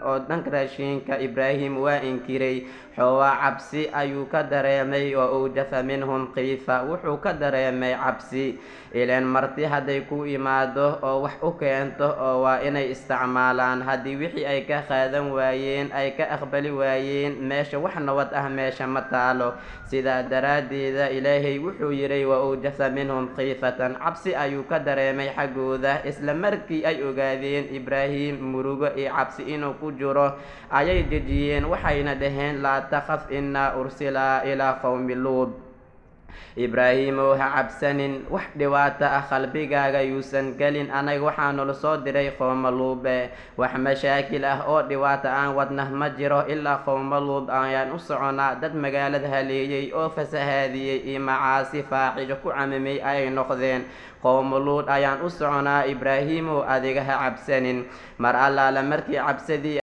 oo dhanka raashinka Ibraahim waa inkiray xoogaa cabsi ayuu ka dareemay oo awjasa minhum khiifa wuxuu ka dareemay cabsi ileen marti hadday ku imaado oo wax u keento oo waa inay isticmaalaan haddii wixii ay ka qaadan waayeen ay ka aqbali waayeen meesha wax nabad ah meesha ma taalo sidaa daraaddeeda ilaahay wuxuu yidhi wa awjasa minhum khiifatan cabsi ayuu ka dareemay xaggooda isla markii ay ogaadeen Ibraahim murugo iyo cabsi inuu ku jiro ayay dejiyeen waxayna dhaheen laa taqaf innaa ursila ilaa qawmi luud Ibraahimow ha cabsanin wax dhibaato ah qalbigaaga yuusan gelin anaga waxaanu la soo diray qowma luube wax mashaakil ah oo dhibaato aan wadnah ma jiro ilaa qowma luub ayaan u soconaa dad magaalada haleeyey oo fasahaadiyey iyo macaasi faaxisho ku camimay ayay noqdeen qowma luud ayaan u soconaa Ibraahimow adiga ha cabsanin mar allaala markii cabsadii